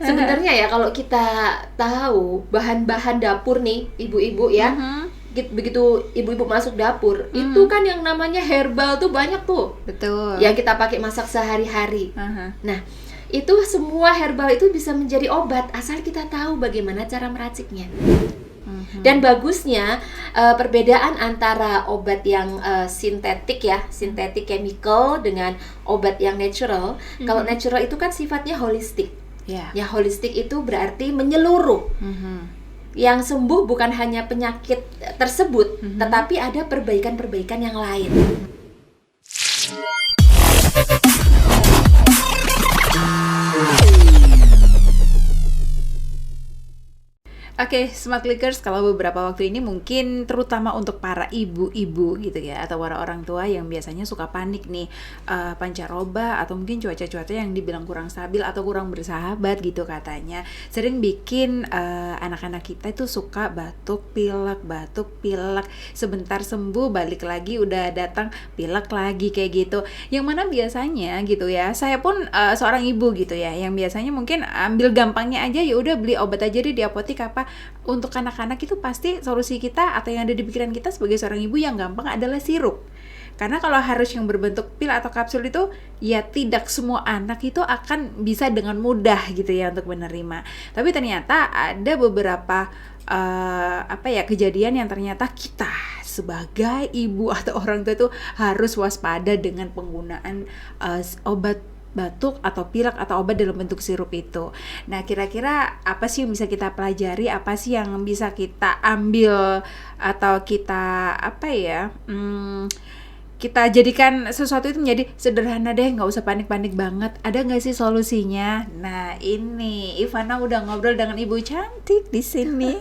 Sebenarnya ya kalau kita tahu bahan-bahan dapur nih, ibu-ibu ya, begitu ibu-ibu masuk dapur, itu kan yang namanya herbal tuh banyak tuh. Betul. Yang kita pakai masak sehari-hari. Nah, itu semua herbal itu bisa menjadi obat asal kita tahu bagaimana cara meraciknya. Dan bagusnya perbedaan antara obat yang sintetik ya, sintetik chemical dengan obat yang natural. Kalau natural itu kan sifatnya holistik. Ya, holistik itu berarti menyeluruh. Yang sembuh bukan hanya penyakit tersebut, tetapi ada perbaikan-perbaikan yang lain. Oke, Smart Clickers, kalau beberapa waktu ini mungkin terutama untuk para ibu-ibu gitu ya, atau para orang tua yang biasanya suka panik nih, pancaroba atau mungkin cuaca-cuaca yang dibilang kurang stabil atau kurang bersahabat gitu katanya, sering bikin anak-anak kita itu suka batuk pilek, sebentar sembuh balik lagi udah datang pilek lagi kayak gitu. Yang mana biasanya gitu ya, saya pun seorang ibu gitu ya, yang biasanya mungkin ambil gampangnya aja, ya udah beli obat aja deh di apotek apa. Untuk anak-anak itu pasti solusi kita atau yang ada di pikiran kita sebagai seorang ibu yang gampang adalah sirup. Karena kalau harus yang berbentuk pil atau kapsul itu, ya tidak semua anak itu akan bisa dengan mudah gitu ya untuk menerima. Tapi ternyata ada beberapa kejadian yang ternyata kita sebagai ibu atau orang tua itu harus waspada dengan penggunaan obat batuk atau pilek atau obat dalam bentuk sirup itu. Nah, kira-kira apa sih yang bisa kita pelajari, apa sih yang bisa kita ambil atau kita kita jadikan sesuatu itu menjadi sederhana deh, nggak usah panik-panik banget. Ada nggak sih solusinya? Nah, ini Ivana udah ngobrol dengan ibu cantik di sini.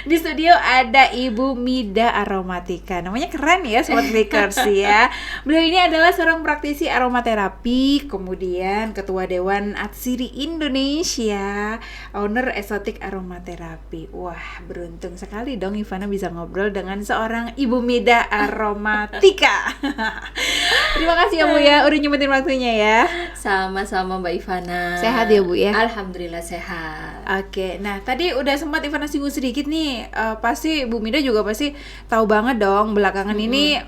Di studio ada Ibu Mida Aromatika. Namanya keren ya, Smart Clickers ya. Beliau ini adalah seorang praktisi aromaterapi, kemudian Ketua Dewan Atsiri Indonesia, owner Exotic Aromaterapi. Wah, beruntung sekali dong Ivana bisa ngobrol dengan seorang Ibu Mida Aromatika. Terima kasih ya Bu ya, udah nyempetin waktunya ya. Sama-sama Mbak Ivana. Sehat ya Bu ya? Alhamdulillah sehat. Oke, nah tadi udah sempat Ivana singgung sedikit nih, pasti Bu Mida juga pasti tahu banget dong belakangan ini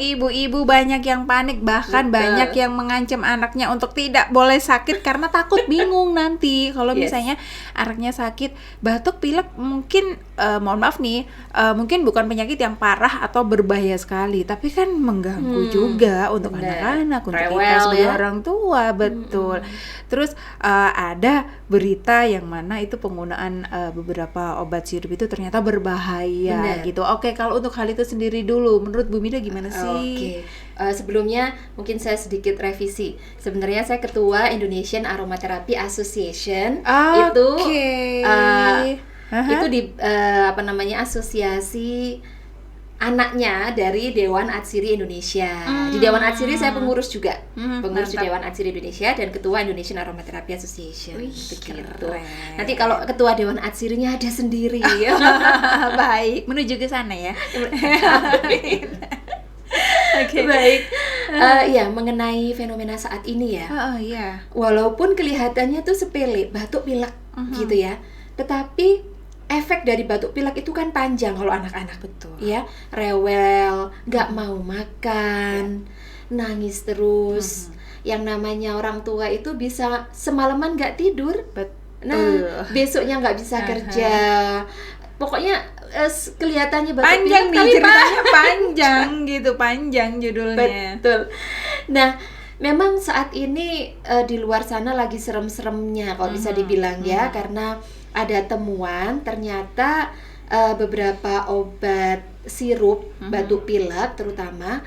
ibu-ibu banyak yang panik, bahkan banyak yang mengancam anaknya untuk tidak boleh sakit karena takut bingung nanti kalau misalnya anaknya sakit batuk pilek, mungkin mohon maaf nih, mungkin bukan penyakit yang parah atau berbahaya sekali, tapi kan mengganggu juga untuk anak-anak, untuk kita sebagai orang tua, betul. Terus ada berita yang mana itu penggunaan beberapa obat sirup itu ternyata berbahaya gitu. Oke, kalau untuk hal itu sendiri dulu, menurut Bu Mida gimana sih? Oke. Sebelumnya mungkin saya sedikit revisi. Sebenarnya saya ketua Indonesian Aromatherapy Association. Itu di asosiasi anaknya dari Dewan Atsiri Indonesia. Di Dewan Atsiri saya pengurus juga, pengurus di Dewan Atsiri Indonesia dan ketua Indonesian Aromatherapy Association. Begitu. Nanti kalau ketua Dewan Atsirinya ada sendiri. Baik, menuju ke sana ya. Okay. Baik, ya mengenai fenomena saat ini ya. Walaupun kelihatannya tuh sepele, batuk pilek gitu ya, tetapi efek dari batuk pilek itu kan panjang kalau anak-anak, betul ya, rewel, nggak mau makan, nangis terus. Yang namanya orang tua itu bisa semalaman nggak tidur, nah besoknya nggak bisa kerja. Pokoknya kelihatannya batuk panjang pilek, nih ceritanya panjang gitu, panjang judulnya. Betul. Nah, memang saat ini di luar sana lagi serem-seremnya kalau bisa dibilang ya, karena ada temuan ternyata beberapa obat sirup batuk pilek terutama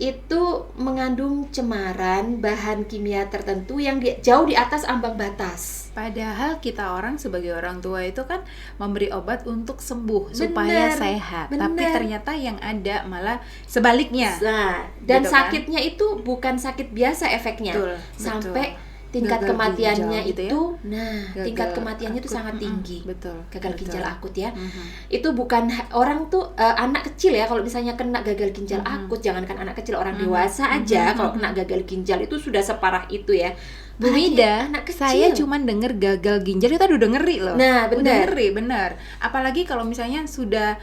itu mengandung cemaran bahan kimia tertentu yang jauh di atas ambang batas. Padahal kita orang sebagai orang tua itu kan memberi obat untuk sembuh, supaya sehat. Tapi ternyata yang ada malah sebaliknya. Nah, dan gitu sakitnya itu bukan sakit biasa efeknya. Sampai tingkat gagal kematiannya ginjal gitu itu, Gagal tingkat kematiannya itu akut. sangat tinggi. Betul. Gagal ginjal akut ya. Mhm. Itu bukan orang tuh anak kecil ya, kalau misalnya kena gagal ginjal akut, jangankan anak kecil, orang dewasa aja kalau kena gagal ginjal itu sudah separah itu ya. Bu Apalagi Mida, anak kecil. saya cuman denger gagal ginjal itu udah ngeri loh. Nah, Udah benar. ngeri, benar. Apalagi kalau misalnya sudah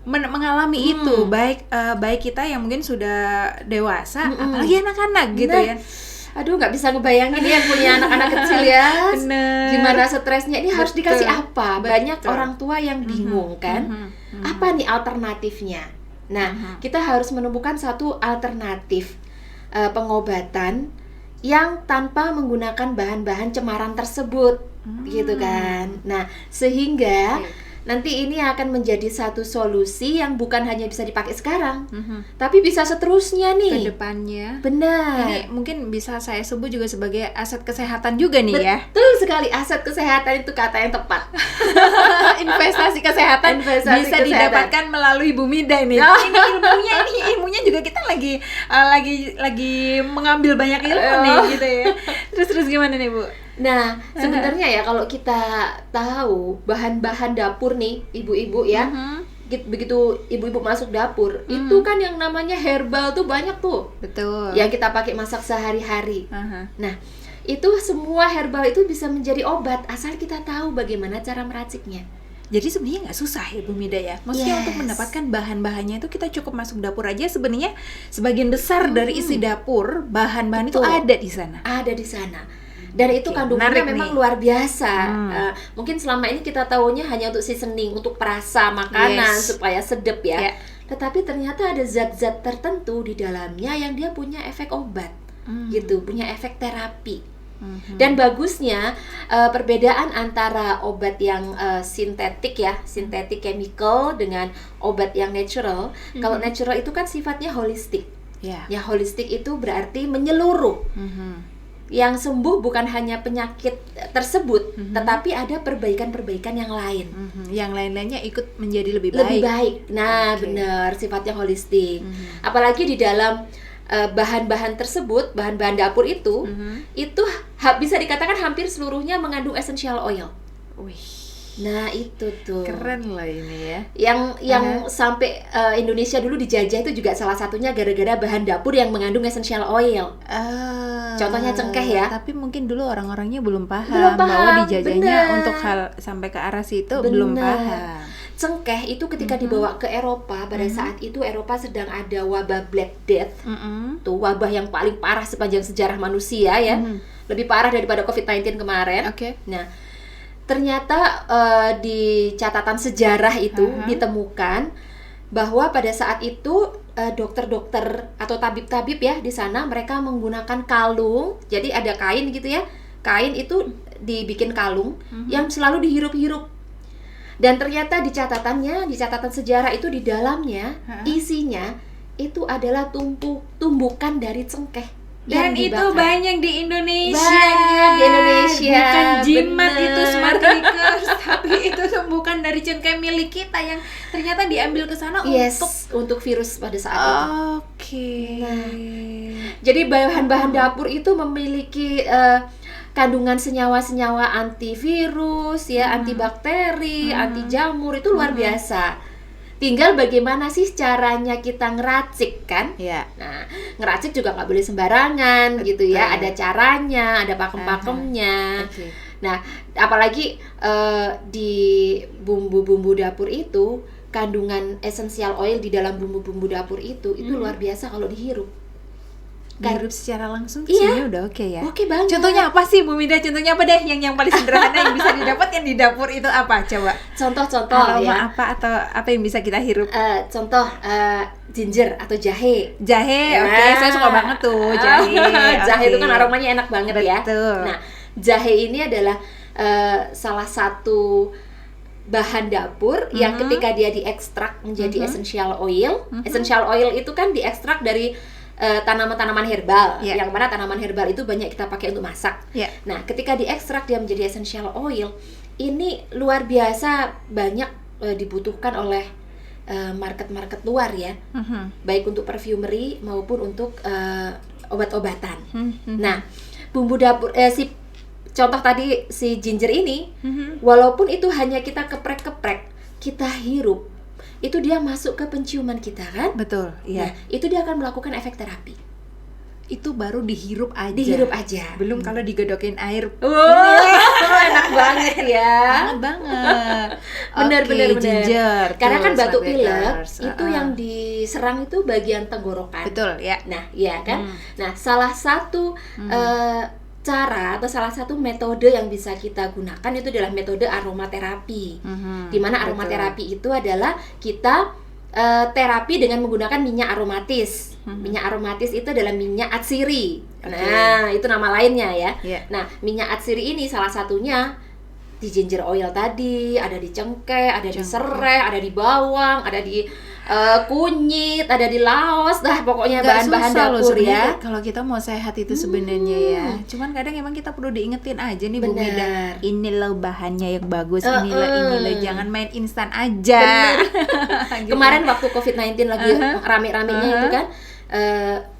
mengalami itu, baik kita yang mungkin sudah dewasa, apalagi anak-anak gitu Nah, ya. Aduh, nggak bisa ngebayangin ya punya anak-anak kecil ya. Bener. Gimana stresnya, ini harus Betul. dikasih apa? Banyak Betul. orang tua yang bingung kan. Apa nih alternatifnya? Nah, kita harus menemukan satu alternatif pengobatan yang tanpa menggunakan bahan-bahan cemaran tersebut, gitu kan. Nah, sehingga nanti ini akan menjadi satu solusi yang bukan hanya bisa dipakai sekarang, tapi bisa seterusnya nih. Kedepannya. Benar. Ini mungkin bisa saya sebut juga sebagai aset kesehatan juga nih ya. Betul sekali, aset kesehatan itu kata yang tepat. Investasi kesehatan Investasi bisa kesehatan. didapatkan melalui Bu Mida nih. Ini ilmunya juga kita lagi mengambil banyak ilmu nih gitu ya. Terus gimana nih Bu? Nah, sebenarnya ya kalau kita tahu bahan-bahan dapur nih, ibu-ibu ya, begitu ibu-ibu masuk dapur, itu kan yang namanya herbal tuh banyak tuh, Betul. yang kita pakai masak sehari-hari. Nah, itu semua herbal itu bisa menjadi obat asal kita tahu bagaimana cara meraciknya. Jadi sebenarnya nggak susah ya Bu Mida ya. Maksudnya untuk mendapatkan bahan-bahannya itu kita cukup masuk dapur aja. Sebenarnya sebagian besar dari isi dapur bahan-bahan itu Betul. ada di sana. Ada di sana. Dan itu Oke, kandungannya menarik memang nih. luar biasa. Mungkin selama ini kita tahunya hanya untuk seasoning, untuk perasa makanan supaya sedap ya. Tetapi ternyata ada zat-zat tertentu di dalamnya yang dia punya efek obat, gitu, punya efek terapi. Dan bagusnya perbedaan antara obat yang sintetik ya, sintetik chemical dengan obat yang natural. Kalau natural itu kan sifatnya holistik. Ya, holistik itu berarti menyeluruh. Yang sembuh bukan hanya penyakit tersebut, tetapi ada perbaikan-perbaikan yang lain. Yang lain-lainnya ikut menjadi lebih baik. Nah, benar, sifatnya holistik. Apalagi di dalam bahan-bahan tersebut, bahan-bahan dapur itu bisa dikatakan hampir seluruhnya mengandung essential oil. Wih. Nah, itu tuh. Keren lah ini ya. Yang sampai Indonesia dulu dijajah itu juga salah satunya gara-gara bahan dapur yang mengandung essential oil. Contohnya cengkeh ya. Tapi mungkin dulu orang-orangnya belum paham Belum paham, bahwa dijajahnya bener. untuk hal sampai ke arah situ Bener. belum paham. Cengkeh itu ketika dibawa ke Eropa, pada saat itu Eropa sedang ada wabah Black Death. Tuh wabah yang paling parah sepanjang sejarah manusia ya. Lebih parah daripada COVID-19 kemarin. Nah, ternyata di catatan sejarah itu ditemukan bahwa pada saat itu dokter-dokter atau tabib-tabib ya di sana mereka menggunakan kalung. Jadi ada kain gitu ya. Kain itu dibikin kalung yang selalu dihirup-hirup. Dan ternyata di catatan sejarah itu di dalamnya isinya itu adalah tumbukan dari cengkeh. Dan itu banyak di Indonesia. Banyak di Indonesia. Bukan jimat bener. itu Smart Clickers, tapi itu bukan dari cengkeh milik kita yang ternyata diambil ke sana untuk virus pada saat itu. Nah, jadi bahan-bahan dapur itu memiliki kandungan senyawa-senyawa antivirus ya, antibakteri, anti jamur, itu luar biasa. Tinggal bagaimana sih caranya kita ngeracik kan? Nah, ngeracik juga nggak boleh sembarangan gitu ya. Ada caranya, ada pakem-pakemnya. Nah, apalagi di bumbu-bumbu dapur itu, kandungan essential oil di dalam bumbu-bumbu dapur itu luar biasa kalau dihirup. Dihirup secara langsung sebenarnya udah oke ya. Oke banget. Contohnya apa sih Bu Mida? Contohnya apa deh yang paling sederhana yang bisa didapat yang di dapur itu apa? Coba. Contoh-contoh aroma ya. apa atau apa yang bisa kita hirup? Contoh ginger atau jahe. Jahe, oke. Saya suka banget tuh jahe. Jahe itu kan aromanya enak banget ya. Betul. Nah, jahe ini adalah salah satu bahan dapur yang ketika dia diekstrak menjadi essential oil. Essential oil itu kan diekstrak dari tanaman-tanaman herbal, yang mana tanaman herbal itu banyak kita pakai untuk masak. Nah, ketika diekstrak dia menjadi essential oil, ini luar biasa banyak dibutuhkan oleh market-market luar ya, baik untuk perfumery maupun untuk obat-obatan. Nah, bumbu dapur contoh tadi si ginger ini, walaupun itu hanya kita keprek-keprek, kita hirup, itu dia masuk ke penciuman kita kan? Betul, iya. Nah, itu dia akan melakukan efek terapi. Itu baru dihirup aja. Dihirup aja. Belum kalau digodokin air. Enak banget ya. Enak banget. Benar. Ginger. Karena kan tuh, batuk Smart pilek Bakers. itu yang diserang itu bagian tenggorokan. Betul, ya. Nah, iya kan? Nah, salah satu cara atau salah satu metode yang bisa kita gunakan itu adalah metode aromaterapi. Di mana aromaterapi itu adalah kita terapi dengan menggunakan minyak aromatis. Minyak aromatis itu adalah minyak atsiri. Nah, itu nama lainnya ya. Nah, minyak atsiri ini salah satunya di ginger oil tadi, ada di cengkeh, ada di serai, ada di bawang, ada di kunyit, ada di laos, dah pokoknya bahan-bahan dapur ya. Kalau kita mau sehat itu sebenarnya ya. Cuman kadang emang kita perlu diingetin aja nih Bu Mida. Ini loh bahannya yang bagus, ini loh, jangan main instan aja. Gitu. Kemarin waktu COVID-19 lagi rame-ramenya itu kan,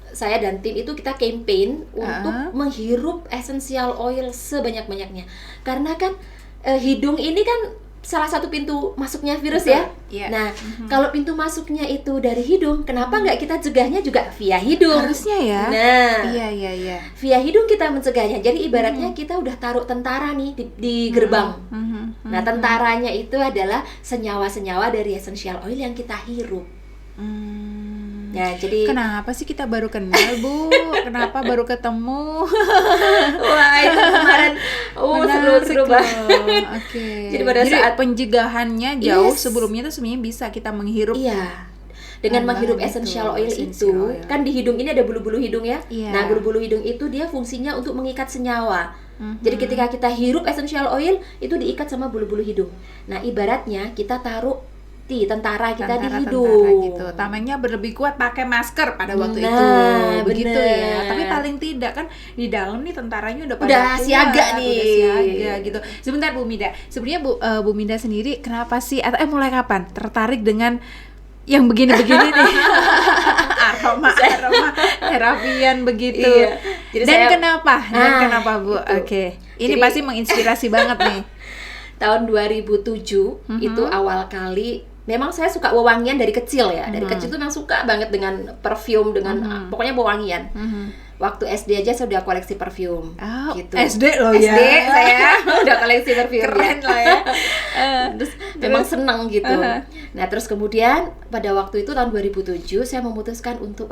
saya dan tim itu kita campaign untuk menghirup essential oil sebanyak-banyaknya. Karena kan hidung ini kan salah satu pintu masuknya virus. Betul, ya. Nah, kalau pintu masuknya itu dari hidung, kenapa nggak kita cegahnya juga via hidung? Harusnya ya. Nah, iya. Via hidung kita mencegahnya. Jadi ibaratnya kita udah taruh tentara nih di gerbang. Nah, tentaranya itu adalah senyawa-senyawa dari essential oil yang kita hirup. Ya, jadi kenapa sih kita baru kenal, Bu? Kenapa baru ketemu? Wah, itu kemarin seru banget. Oke. Jadi pada saat pencegahannya jauh sebelumnya itu sebenarnya bisa kita menghirup. Iya. Dengan menghirup essential oil itu, kan di hidung ini ada bulu-bulu hidung ya. Nah, bulu-bulu hidung itu dia fungsinya untuk mengikat senyawa. Jadi ketika kita hirup essential oil itu diikat sama bulu-bulu hidung. Nah, ibaratnya kita taruh tentara kita di hidung gitu. Tamengnya berlebih kuat pakai masker pada waktu itu. Begitu ya. Tapi paling tidak kan di dalam nih tentaranya udah siaga nih. Udah siaga gitu. Sebentar Bu Mida. Sebenarnya Bu Mida sendiri kenapa sih atau mulai kapan tertarik dengan yang begini-begini nih? aroma terapian begitu. Iya. Jadi kenapa Bu? Oke. Ini pasti menginspirasi banget nih. Tahun 2007 itu awal kali. Memang saya suka wewangian dari kecil ya. Dari kecil tuh memang suka banget dengan perfume, dengan pokoknya wewangian. Waktu SD aja saya udah koleksi parfum. Gitu. SD loh ya. SD saya udah koleksi parfum. Keren lah ya. Terus memang seneng gitu. Nah, terus kemudian pada waktu itu tahun 2007 saya memutuskan untuk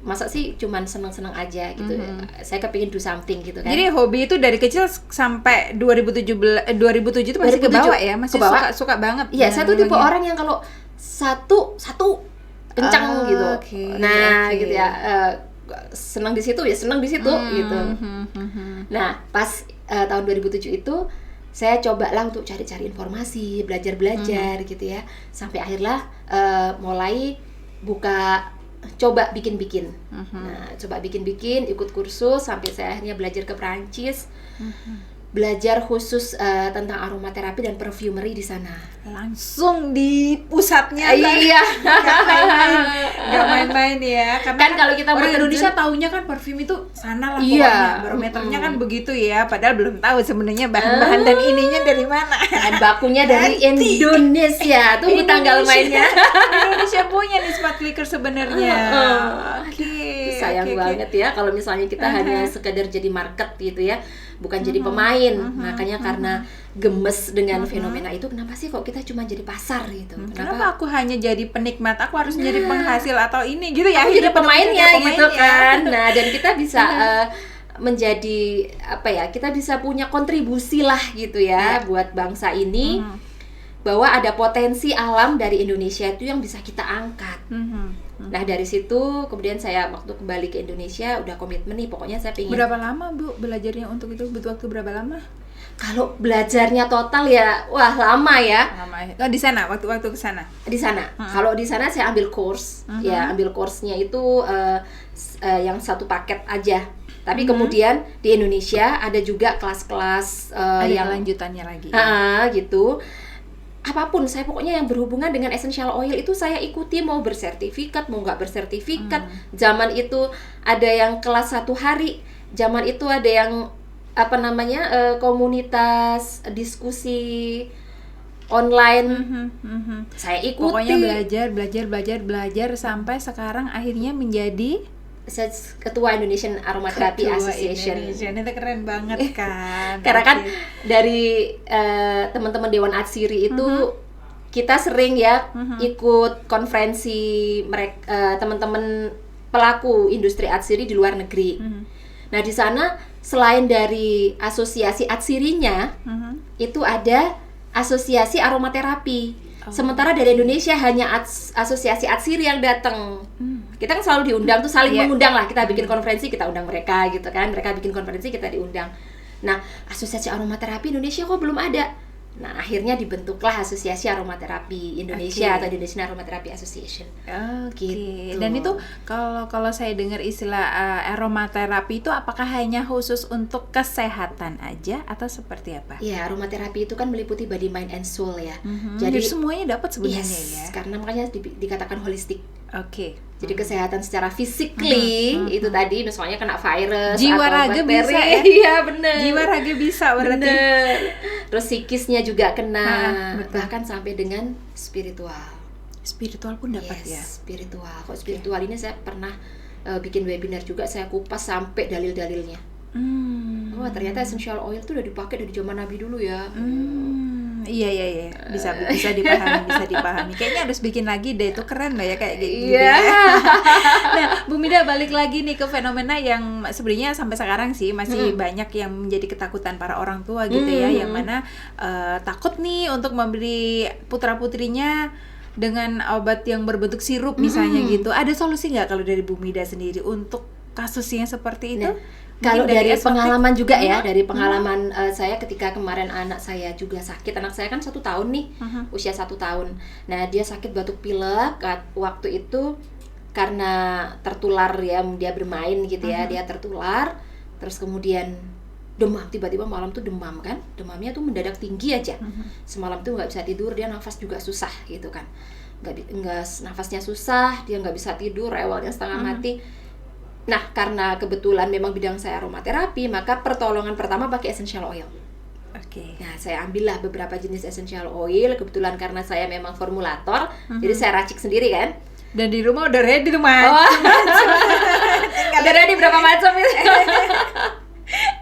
masa sih cuman seneng-seneng aja gitu. Saya kepingin do something gitu kan. Jadi hobi itu dari kecil sampai 2007 itu masih ke bawah ya? Masih suka banget. Iya, saya tuh tipe orang yang kalau satu kencang gitu. Gitu ya. Senang di situ gitu. Nah, pas tahun 2007 itu saya cobalah untuk cari-cari informasi, belajar gitu ya. Sampai akhirnya mulai coba bikin-bikin. Nah, coba bikin-bikin, ikut kursus sampai saya akhirnya belajar ke Perancis. Belajar khusus tentang aromaterapi dan perfumery di sana. Langsung di pusatnya. Iya. Gak main-main ya. Karena kan kalau kita orang Indonesia taunya kan parfum itu sana lah pokoknya. Barometernya kan begitu ya. Padahal belum tahu sebenarnya bahan-bahan dan ininya dari mana. Bahan bakunya dari Indonesia. Tunggu tanggal mainnya. Indonesia punya nih Smart Liquor sebenarnya. Sayang banget ya kalau misalnya kita hanya sekedar jadi market gitu ya. Bukan jadi pemain. Makanya karena gemes dengan fenomena itu, kenapa sih kok kita cuma jadi pasar gitu? Kenapa aku hanya jadi penikmat? Aku harus jadi penghasil atau ini gitu ya? Jadi pemainnya gitu kan. Nah, dan kita bisa menjadi kita bisa punya kontribusi lah gitu ya buat bangsa ini. Bahwa ada potensi alam dari Indonesia itu yang bisa kita angkat. Nah, dari situ kemudian saya waktu kembali ke Indonesia udah komitmen nih, pokoknya saya pengen. Berapa lama Bu belajarnya untuk itu? Butuh waktu berapa lama? Kalau belajarnya total ya, lama ya. Di sana, waktu ke sana? Di sana. Kalau di sana saya ambil course, ya ambil course-nya itu yang satu paket aja. Tapi kemudian di Indonesia ada juga kelas-kelas yang lanjutannya lagi. Gitu. Apapun, saya pokoknya yang berhubungan dengan essential oil itu saya ikuti, mau bersertifikat, mau nggak bersertifikat. Zaman itu ada yang kelas 1 hari, zaman itu ada yang komunitas diskusi online. Saya ikuti. Pokoknya belajar sampai sekarang akhirnya menjadi Ketua Indonesian Aromatherapy Association. Itu keren banget kan. Karena kan dari teman-teman Dewan Atsiri itu kita sering ya ikut konferensi mereka, teman-teman pelaku industri Atsiri di luar negeri. Nah, di sana selain dari asosiasi Atsirinya, itu ada asosiasi aromaterapi. Sementara dari Indonesia hanya asosiasi Atsiri yang datang. Kita kan selalu diundang tuh, saling mengundang lah. Kita bikin konferensi, kita undang mereka gitu kan. Mereka bikin konferensi, kita diundang. Nah, asosiasi aromaterapi Indonesia kok belum ada. Nah, akhirnya dibentuklah Asosiasi Aromaterapi Indonesia atau Indonesian Aromatherapy Association. Gitu. Dan itu kalau saya dengar istilah aromaterapi itu apakah hanya khusus untuk kesehatan aja atau seperti apa? Ya, aromaterapi itu kan meliputi body, mind, and soul ya. Jadi semuanya dapat sebenarnya ya. Karena makanya dikatakan holistik. Jadi kesehatan secara physically itu tadi misalnya kena virus, jiwa atau raga bakteri. bisa ya? Iya benar. Jiwa raga bisa berarti. Bener. Terus psikisnya juga kena, bahkan sampai dengan spiritual. Spiritual pun dapat ya. Spiritual. Kok spiritual ini saya pernah bikin webinar juga, saya kupas sampai dalil-dalilnya. Wah, ternyata essential oil itu udah dipakai dari zaman Nabi dulu ya. Iya. Bisa dipahami. Kayaknya harus bikin lagi deh, itu keren lah ya kayak gitu. Nah, Bu Mida balik lagi nih ke fenomena yang sebenarnya sampai sekarang sih masih banyak yang menjadi ketakutan para orang tua gitu ya, yang mana takut nih untuk memberi putra-putrinya dengan obat yang berbentuk sirup misalnya gitu. Ada solusi nggak kalau dari Bu Mida sendiri untuk kasus yang seperti itu? Kalau dari pengalaman juga ya, dari pengalaman saya ketika kemarin anak saya juga sakit. Anak saya kan 1 tahun nih, usia 1 tahun. Nah, dia sakit batuk pilek. Waktu itu karena tertular ya, dia bermain gitu ya, dia tertular. Terus kemudian demam, tiba-tiba malam tuh demam kan. Demamnya tuh mendadak tinggi aja. Semalam tuh nggak bisa tidur, dia nafas juga susah gitu kan. Nggak nafasnya susah, dia nggak bisa tidur, rewelnya setengah mati. Nah, karena kebetulan memang bidang saya aromaterapi, maka pertolongan pertama pakai essential oil. Nah, saya ambillah beberapa jenis essential oil. Kebetulan karena saya memang formulator, jadi saya racik sendiri kan. Dan di rumah udah ready tuh, Mas. Udah ready berapa macam itu.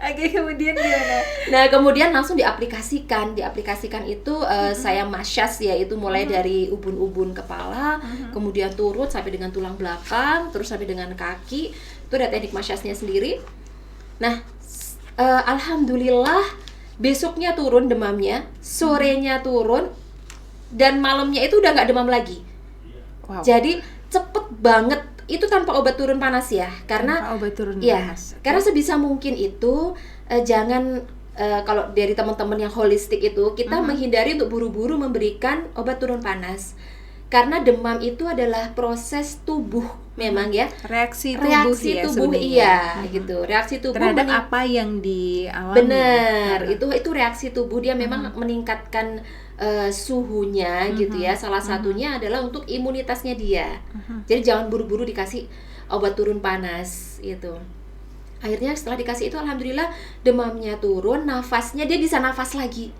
Kemudian gimana? Nah, kemudian langsung diaplikasikan. Diaplikasikan itu saya masyas ya, itu mulai dari ubun-ubun kepala, kemudian turut sampai dengan tulang belakang, terus sampai dengan kaki. Itu ada teknik masyasnya sendiri. Nah, alhamdulillah besoknya turun demamnya, sorenya turun, dan malamnya itu udah nggak demam lagi. Jadi cepet banget. Itu tanpa obat turun panas ya, karena panas. Karena sebisa mungkin itu jangan kalau dari teman-teman yang holistik itu kita menghindari untuk buru-buru memberikan obat turun panas. Karena demam itu adalah proses tubuh memang ya, reaksi tubuh gitu. Reaksi tubuh terhadap apa yang dialami. Bener, itu reaksi tubuh, dia memang meningkatkan suhunya gitu ya. Salah satunya adalah untuk imunitasnya dia. Jadi jangan buru-buru dikasih obat turun panas gitu. Akhirnya setelah dikasih itu alhamdulillah demamnya turun, nafasnya dia bisa nafas lagi.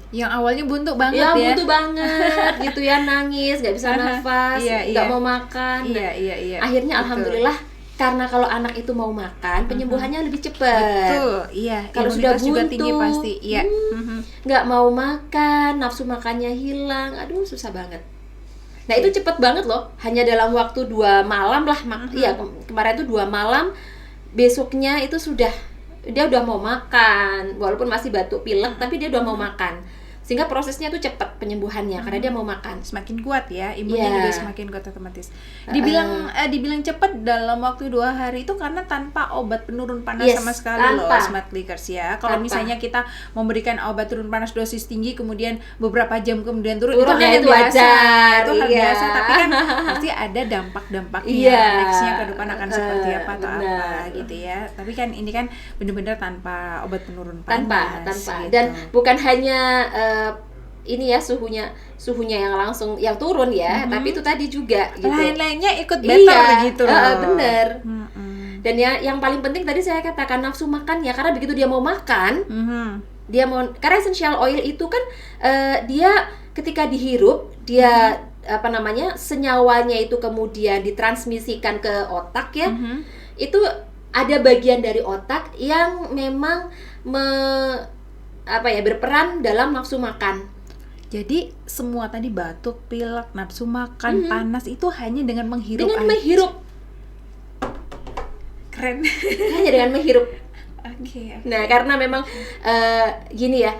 Yang awalnya buntu banget ya. Buntu banget gitu ya, nangis, nggak bisa nafas, nggak mau makan. Iya. Akhirnya alhamdulillah, karena kalau anak itu mau makan, penyembuhannya lebih cepat. Betul, iya. Kalau sudah buntu, juga tinggi pasti, iya. Nggak mau makan, nafsu makannya hilang, aduh susah banget. Nah itu cepat banget loh, hanya dalam waktu 2 malam lah. Iya, kemarin itu 2 malam, besoknya itu dia udah mau makan, walaupun masih batuk pilek, tapi dia udah mau makan. Sehingga prosesnya tuh cepat penyembuhannya karena dia mau makan. Semakin kuat ya, imunnya juga semakin kuat otomatis. Dibilang cepat dalam waktu 2 hari itu karena tanpa obat penurun panas sama sekali loh, Smart Clickers ya. Kalau misalnya kita memberikan obat turun panas dosis tinggi kemudian beberapa jam kemudian turun itu hal biasa. Itu hal biasa, tapi kan pasti ada dampak-dampaknya. Nextnya ke depan akan seperti apa atau apa gitu ya. Tapi kan ini kan benar-benar tanpa obat penurun panas. Tanpa. Gitu. Dan bukan hanya ini ya suhunya yang turun ya, tapi itu tadi juga gitu. Lain-lainnya ikut better gitu loh. Bener. Dan yang paling penting tadi saya katakan nafsu makannya, karena begitu dia mau makan, karena essential oil itu kan dia ketika dihirup dia senyawanya itu kemudian ditransmisikan ke otak ya. Itu ada bagian dari otak yang memang berperan dalam nafsu makan. Jadi semua tadi batuk, pilek, nafsu makan, panas itu hanya dengan menghirup. Dengan menghirup. Keren. Hanya dengan menghirup. Okay. Nah, karena memang gini ya.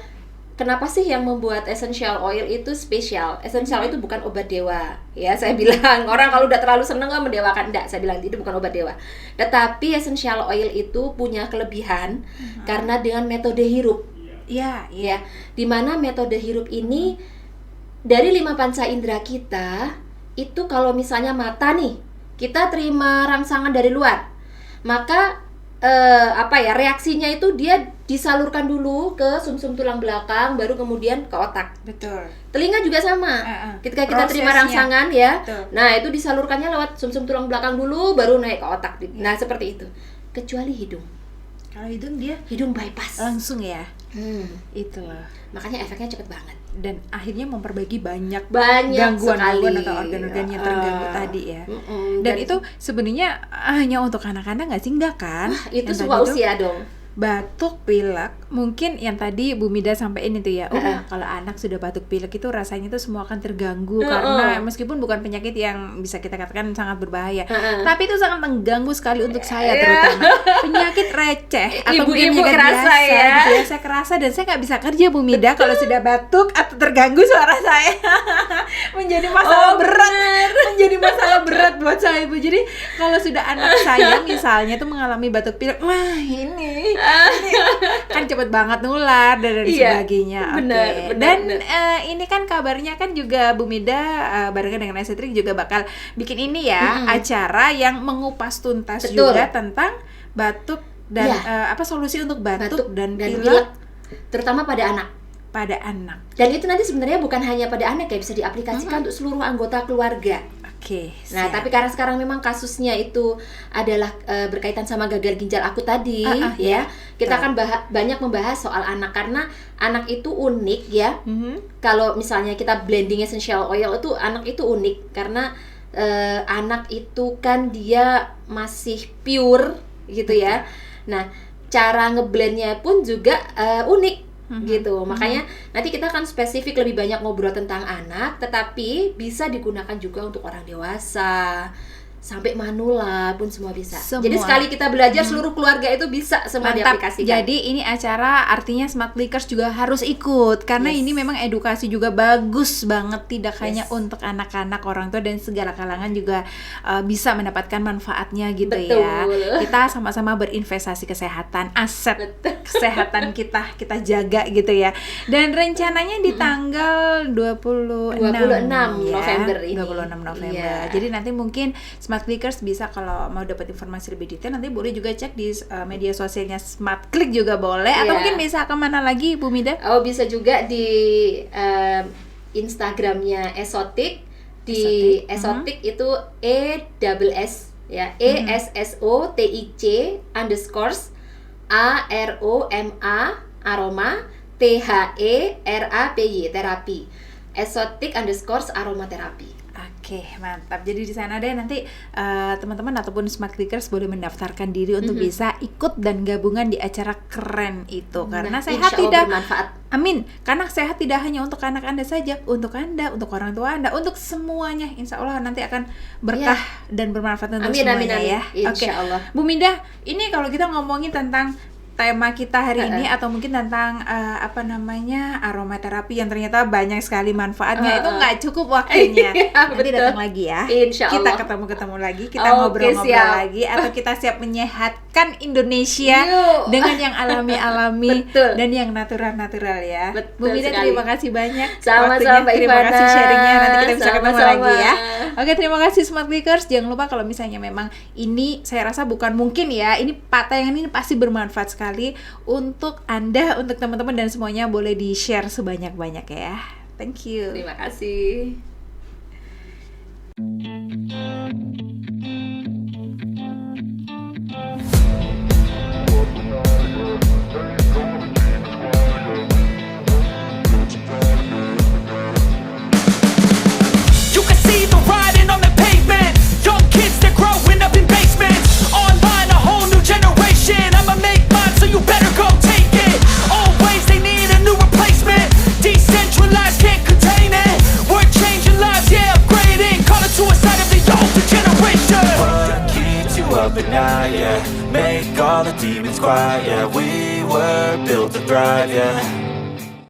Kenapa sih yang membuat essential oil itu spesial? Essential itu bukan obat dewa. Ya, saya bilang orang kalau udah terlalu seneng mendewakan, enggak, saya bilang itu bukan obat dewa. Tetapi essential oil itu punya kelebihan karena dengan metode hirup. Ya, dimana metode hirup ini dari 5 panca indera kita itu kalau misalnya mata nih, kita terima rangsangan dari luar, maka reaksinya itu dia disalurkan dulu ke sumsum tulang belakang, baru kemudian ke otak. Betul. Telinga juga sama. Ketika kita terima rangsangan ya, nah itu disalurkannya lewat sumsum tulang belakang dulu, baru naik ke otak. Nah seperti itu. Kecuali hidung. Kalau hidung bypass langsung ya. Itu loh. Makanya efeknya cepet banget. Dan akhirnya memperbaiki banyak gangguan-gangguan atau organ-organ yang terganggu tadi ya. Dan itu sebenarnya hanya untuk anak-anak nggak sih? Enggak kan? Itu semua usia dong. Batuk, pilek, mungkin yang tadi Bu Mida sampaikan itu ya. Kalau anak sudah batuk pilek itu rasanya itu semua akan terganggu karena meskipun bukan penyakit yang bisa kita katakan sangat berbahaya, tapi itu sangat mengganggu sekali untuk saya terutama. Penyakit receh atau ibu-ibu penyakit kerasa biasa, ya. Biasa kerasa dan saya nggak bisa kerja Bu Mida kalau sudah batuk atau terganggu suara saya. Menjadi masalah berat buat saya Bu. Jadi kalau sudah anak saya misalnya tuh mengalami batuk pilek, wah ini kan cepet banget nular dan sebagainya. Benar. Dan ini kan kabarnya kan juga Bu Mida barengan dengan Esetrik juga bakal bikin ini ya, acara yang mengupas tuntas juga tentang batuk dan solusi untuk batuk dan pilek, terutama pada anak. Dan itu nanti sebenarnya bukan hanya pada anak ya, bisa diaplikasikan untuk seluruh anggota keluarga. Nah, tapi karena sekarang memang kasusnya itu adalah berkaitan sama gagal ginjal akut tadi, ya. Kita akan banyak membahas soal anak karena anak itu unik ya. Kalau misalnya kita blending essential oil itu anak itu unik karena anak itu kan dia masih pure gitu ya. Nah, cara ngeblendnya pun juga unik. Gitu, makanya nanti kita akan spesifik lebih banyak ngobrol tentang anak, tetapi bisa digunakan juga untuk orang dewasa sampai manula pun semua bisa. Jadi sekali kita belajar seluruh keluarga itu bisa semua diaplikasikan. Jadi ini acara artinya Smart Clickers juga harus ikut karena ini memang edukasi juga bagus banget, tidak hanya untuk anak-anak, orang tua dan segala kalangan juga bisa mendapatkan manfaatnya gitu. Ya. Kita sama-sama berinvestasi kesehatan, aset kesehatan kita jaga gitu ya. Dan rencananya di tanggal 26 November ini. 26 November. Jadi nanti mungkin Smart Clickers bisa kalau mau dapat informasi lebih detail nanti boleh juga cek di media sosialnya Smart Click juga boleh, atau mungkin bisa kemana lagi Bu Mida? Bisa juga di Instagramnya Esotic, di Esotic itu ESS ya, ESSOTIC _ aroma THERAPY terapi, Esotic _ aromaterapi. Oke, mantap. Jadi di sana deh nanti teman-teman ataupun Smart Clickers boleh mendaftarkan diri untuk bisa ikut dan gabungan di acara keren itu. Karena sehat tidak bermanfaat. Amin. Karena sehat tidak hanya untuk anak Anda saja, untuk Anda, untuk orang tua Anda, untuk semuanya. Insya Allah nanti akan berkah dan bermanfaat untuk semuanya ya. Oke. Bu Mida, ini kalau kita ngomongin tentang tema kita hari ini atau mungkin tentang aromaterapi yang ternyata banyak sekali manfaatnya, itu nggak cukup waktunya. Nanti datang lagi ya. Insya Allah. Kita ketemu lagi, kita ngobrol-ngobrol lagi, atau kita siap menyehatkan Indonesia dengan yang alami-alami dan yang natural-natural ya. Bu Mida, terima kasih banyak waktunya. Terima kasih sharingnya. Nanti kita bisa ketemu lagi ya. Oke, terima kasih Smart Clickers. Jangan lupa kalau misalnya memang ini saya rasa bukan mungkin ya, ini tayangan ini pasti bermanfaat sekali untuk Anda, untuk teman-teman dan semuanya, boleh di-share sebanyak-banyak ya. Thank you. Terima kasih. up at night, yeah. Make all the demons quiet, yeah. We were built to thrive, yeah.